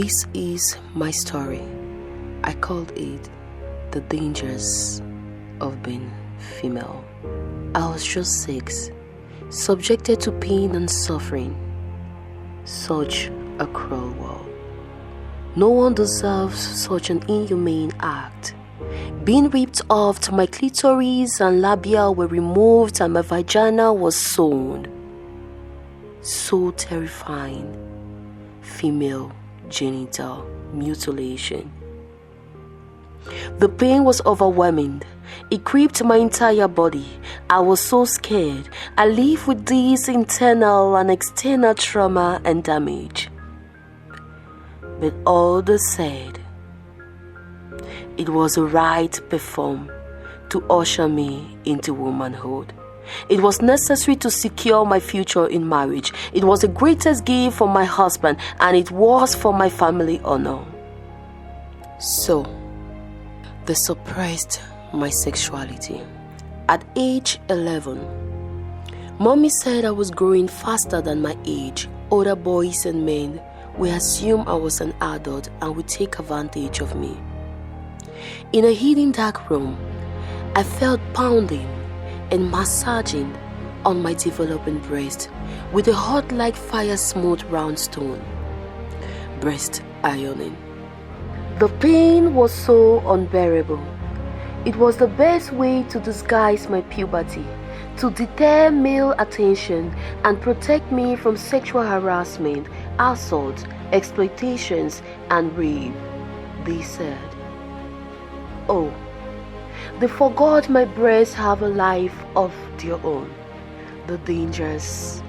This is my story. I called it The Dangers of Being Female. I was just 6, subjected to pain and suffering. Such a cruel world. No one deserves such an inhumane act. Being ripped off till my clitoris and labia were removed and my vagina was sewn. So terrifying. Female genital mutilation. The pain was overwhelming. It gripped my entire body. I was so scared. I lived with this internal and external trauma and damage. But all that said, it was a rite performed to usher me into womanhood. It was necessary to secure my future in marriage. It was the greatest gift for my husband, and it was for my family honor. So, they suppressed my sexuality. At age 11, Mommy said I was growing faster than my age. Older boys and men would assume I was an adult and would take advantage of me. In a hidden dark room, I felt pounding and massaging on my developing breast with a hot like fire smooth round stone. Breast ironing. The pain was so unbearable. It was the best way to disguise my puberty, to deter male attention and protect me from sexual harassment, assault, exploitations, and rape, they said. Oh, they forgot my breasts have a life of their own. The dangers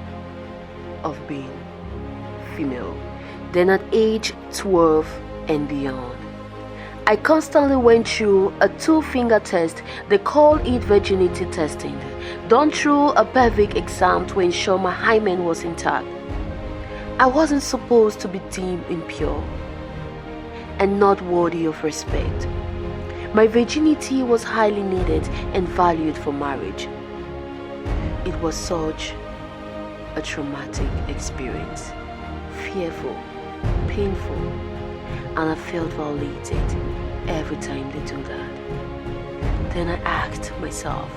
of being female. Then at age 12 and beyond, I constantly went through a 2-finger test. They call it virginity testing, done through a pelvic exam to ensure my hymen was intact. I wasn't supposed to be deemed impure and not worthy of respect. My virginity was highly needed and valued for marriage. It was such a traumatic experience, fearful, painful, and I felt violated every time they do that. Then I asked myself,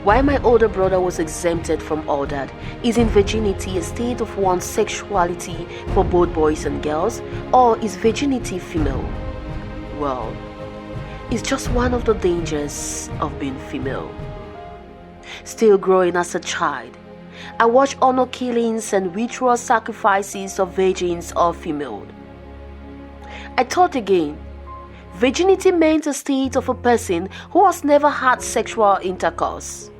why my older brother was exempted from all that? Isn't virginity a state of one's sexuality for both boys and girls, or is virginity female? Well, it's just one of the dangers of being female. Still growing as a child, I watched honor killings and ritual sacrifices of virgins or female. I thought again, virginity meant a state of a person who has never had sexual intercourse.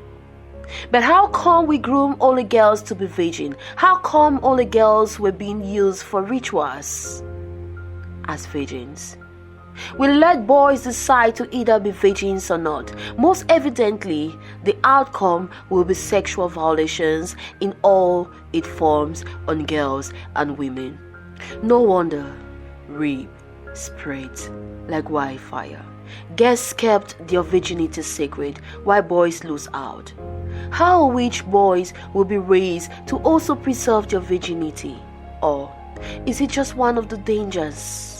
But how come we groom only girls to be virgin? How come only girls were being used for rituals as virgins? We let boys decide to either be virgins or not. Most evidently, the outcome will be sexual violations in all its forms on girls and women. No wonder rape spreads like wildfire. Girls kept their virginity sacred while boys lose out. How which boys will be raised to also preserve their virginity? Or is it just one of the dangers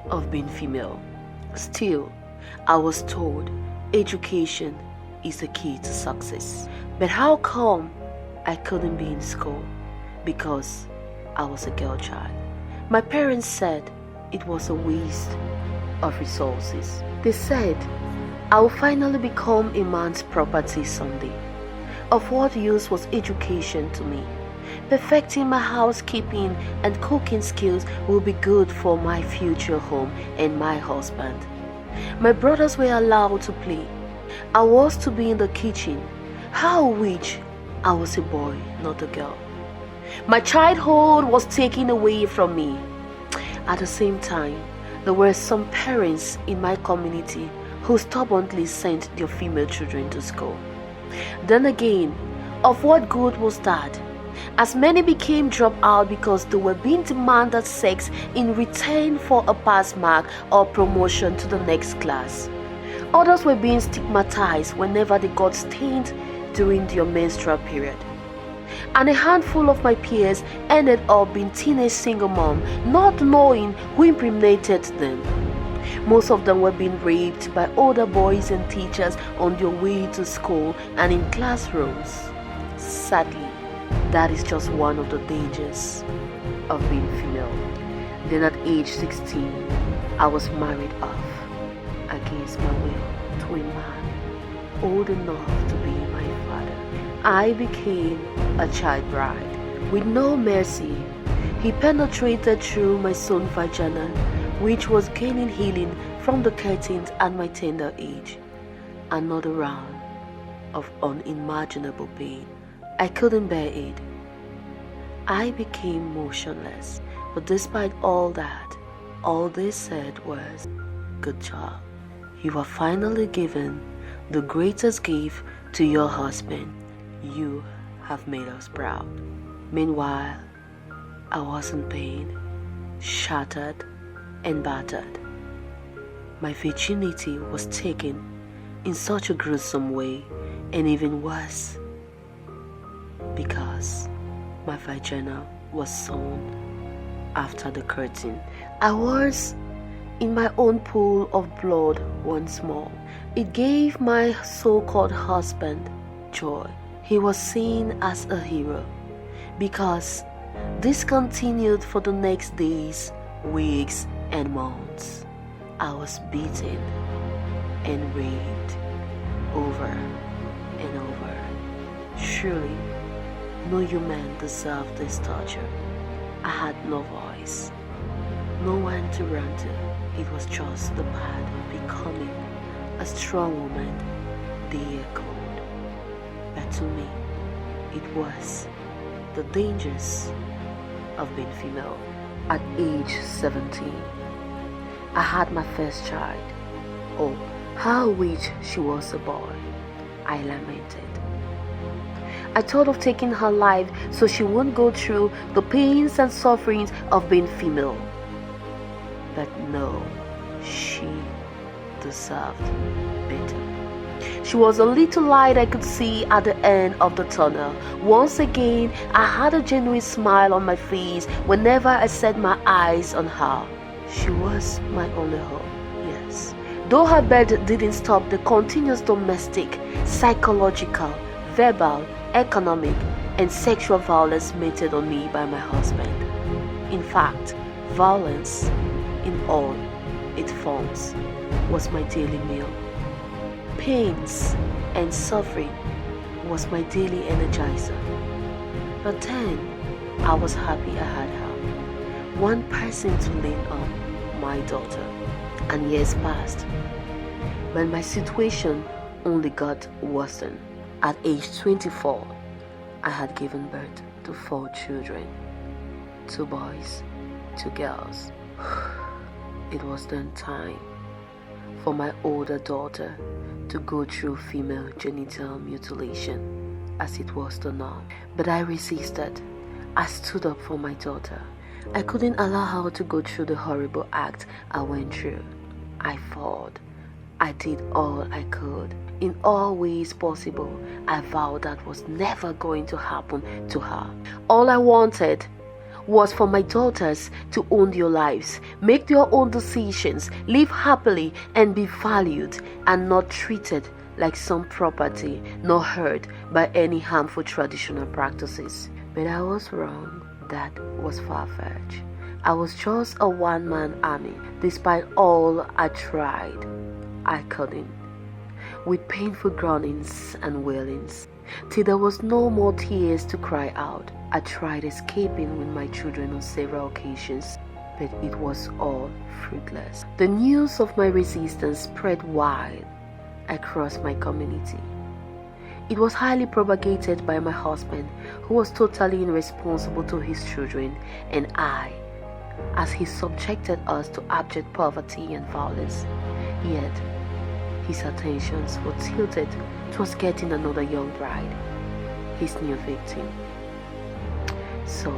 of being female? Still, I was told education is the key to success. But how come I couldn't be in school? Because I was a girl child. My parents said it was a waste of resources. They said I will finally become a man's property someday. Of what use was education to me? Perfecting my housekeeping and cooking skills will be good for my future home and my husband. My brothers were allowed to play. I was to be in the kitchen. How wish I was a boy, not a girl. My childhood was taken away from me. At the same time, there were some parents in my community who stubbornly sent their female children to school. Then again, of what good was that? As many became dropped out because they were being demanded sex in return for a pass mark or promotion to the next class. Others were being stigmatized whenever they got stained during their menstrual period. and a handful of my peers ended up being teenage single moms, not knowing who impregnated them. Most of them were being raped by older boys and teachers on their way to school and in classrooms. Sadly, that is just one of the dangers of being female. Then at age 16, I was married off against my will to a man old enough to be my father. I became a child bride. With no mercy, he penetrated through my son's vagina, which was gaining healing from the curtains at my tender age. Another round of unimaginable pain. I couldn't bear it. I became motionless, but despite all that, all they said was, "Good job. You are finally given the greatest gift to your husband. You have made us proud." Meanwhile, I was in pain, shattered and battered. My virginity was taken in such a gruesome way, and even worse, because my vagina was sewn after the curtain. I was in my own pool of blood once more. It gave my so-called husband joy. He was seen as a hero, because this continued for the next days, weeks, and months. I was beaten and raped over and over. Surely, no human deserved this torture. I had no voice, no one to run to. It was just the path of becoming a strong woman, they echoed. But to me, it was the dangers of being female. At age 17, I had my first child. Oh, how I wish she was a boy. I lamented. I thought of taking her life so she wouldn't go through the pains and sufferings of being female. But no, she deserved better. She was a little light I could see at the end of the tunnel. Once again, I had a genuine smile on my face whenever I set my eyes on her. She was my only hope, yes. Though her bed didn't stop the continuous domestic, psychological, verbal, economic, and sexual violence meted on me by my husband. In fact, violence in all its forms was my daily meal. Pains and suffering was my daily energizer. But then, I was happy I had her. One person to lean on, my daughter. And years passed, but my situation only got worsened. At age 24, I had given birth to 4 children, 2 boys, 2 girls. It was then time for my older daughter to go through female genital mutilation, as it was the norm. But I resisted. I stood up for my daughter. I couldn't allow her to go through the horrible act I went through. I fought. I did all I could. In all ways possible, I vowed that was never going to happen to her. All I wanted was for my daughters to own their lives, make their own decisions, live happily and be valued and not treated like some property, nor hurt by any harmful traditional practices. But I was wrong. That was far-fetched. I was just a one-man army. Despite all I tried, I couldn't. With painful groanings and wailings, till there was no more tears to cry out, I tried escaping with my children on several occasions, but it was all fruitless. The news of my resistance spread wide across my community. It was highly propagated by my husband, who was totally irresponsible to his children, and I, as he subjected us to abject poverty and violence. Yet, his attentions were tilted towards getting another young bride, his new victim. So,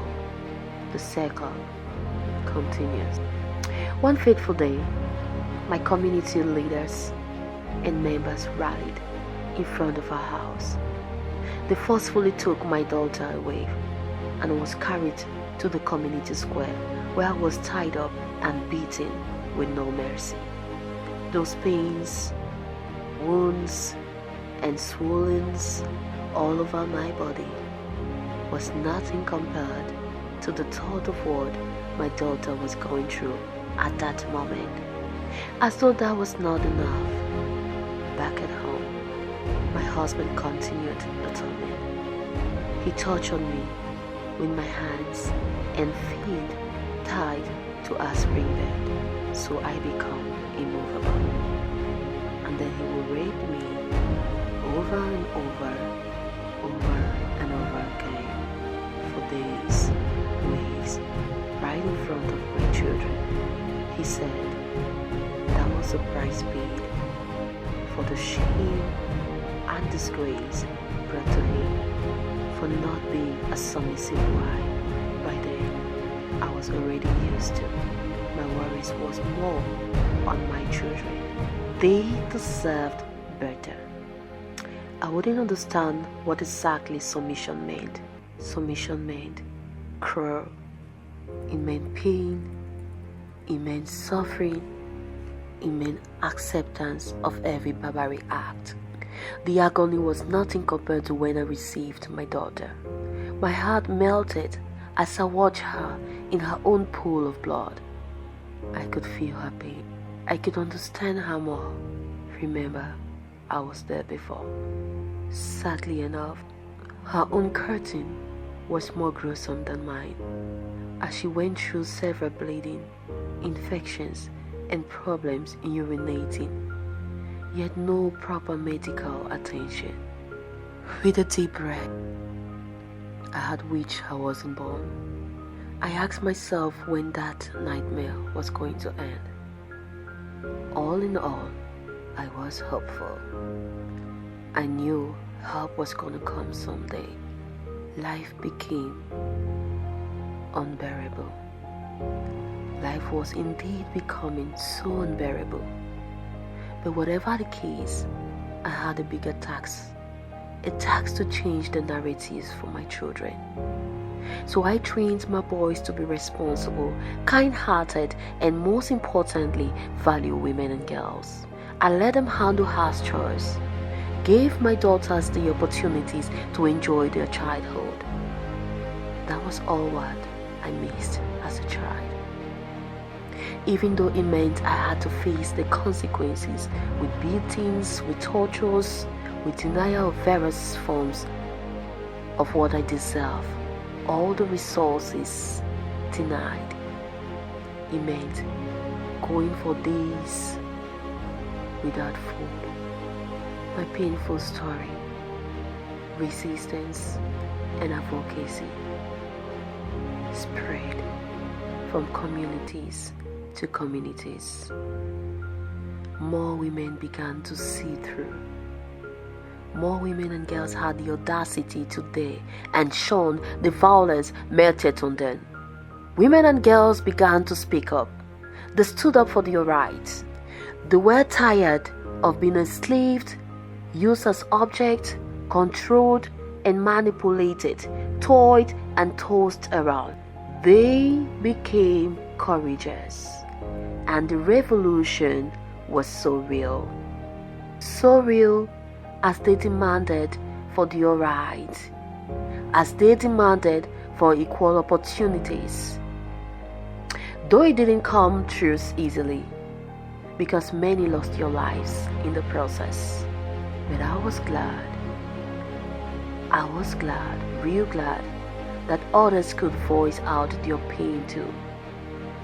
the circle continues. One fateful day, my community leaders and members rallied in front of our house. They forcefully took my daughter away and was carried to the community square, where I was tied up and beaten with no mercy. Those pains, wounds, and swollens all over my body was nothing compared to the thought of what my daughter was going through at that moment. As though that was not enough, back at home, my husband continued the torment. He tortured me with my hands and feet tied to a spring bed, so I become immovable. And then he will rape me over and over and over again for days, weeks, right in front of my children. He said that was the price paid for the shame and disgrace brought to him for not being a submissive wife. By then, I was already used to. My worries was more on my children. They deserved better. I wouldn't understand what exactly submission meant. Submission meant cruel. It meant pain. It meant suffering. It meant acceptance of every barbaric act. The agony was nothing compared to when I received my daughter. My heart melted as I watched her in her own pool of blood. I could feel her pain. I could understand her more. Remember, I was there before. Sadly enough, her own curtain was more gruesome than mine, as she went through several bleeding, infections, and problems in urinating, yet no proper medical attention. With a deep breath, I had wished I wasn't born. I asked myself when that nightmare was going to end. All in all, I was hopeful. I knew help was going to come someday. Life became unbearable. Life was indeed becoming so unbearable. But whatever the case, I had a bigger task. A task to change the narratives for my children. So I trained my boys to be responsible, kind-hearted, and most importantly, value women and girls. I let them handle house chores, gave my daughters the opportunities to enjoy their childhood. That was all what I missed as a child. Even though it meant I had to face the consequences with beatings, with tortures, with denial of various forms of what I deserve, all the resources denied. It meant going for days without food. My painful story, resistance and advocacy spread from communities to communities. More women began to see through. More women and girls had the audacity to dare and shun the violence meted on them. Women and girls began to speak up. They stood up for their rights. They were tired of being enslaved, used as objects, controlled and manipulated, toyed and tossed around. They became courageous, and the revolution was so real. So real as they demanded for their rights, as they demanded for equal opportunities. Though it didn't come true easily, because many lost their lives in the process. But I was glad, real glad, that others could voice out their pain too.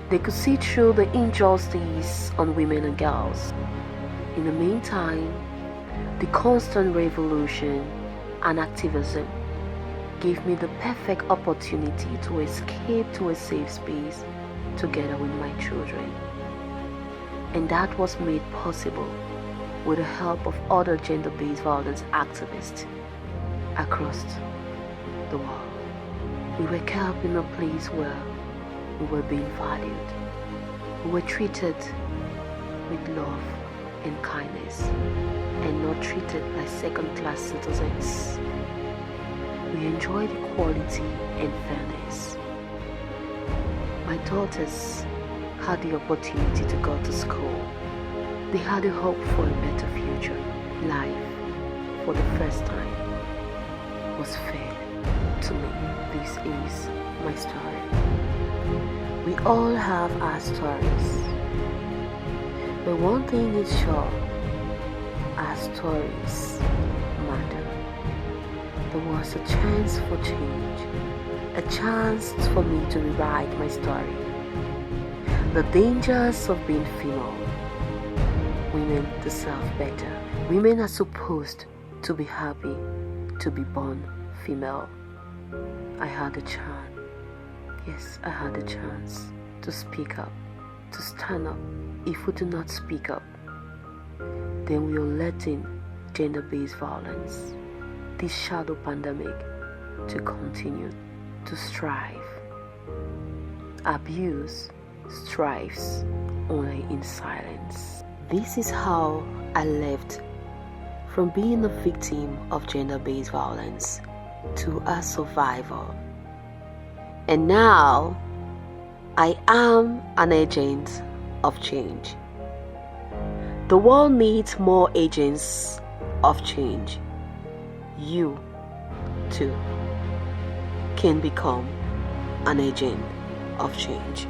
They could see through the injustice on women and girls. In the meantime, the constant revolution and activism gave me the perfect opportunity to escape to a safe space together with my children. And that was made possible with the help of other gender-based violence activists across the world. We were kept in a place where we were being valued. We were treated with love and kindness, and not treated like second-class citizens. we enjoyed equality and fairness. My daughters had the opportunity to go to school. They had a hope for a better future. Life, for the first time, was fair to me. This is my story. We all have our stories, but one thing is sure, our stories matter. There was a chance for change, a chance for me to rewrite my story. The dangers of being female. Women deserve better. Women are supposed to be happy to be born female. I had a chance. Yes, I had a chance to speak up, to stand up. If we do not speak up, then we are letting gender-based violence, this shadow pandemic, to continue to strive. Abuse strives only in silence. This is how I left from being a victim of gender-based violence to a survivor. And now I am an agent of change. The world needs more agents of change. You too can become an agent of change.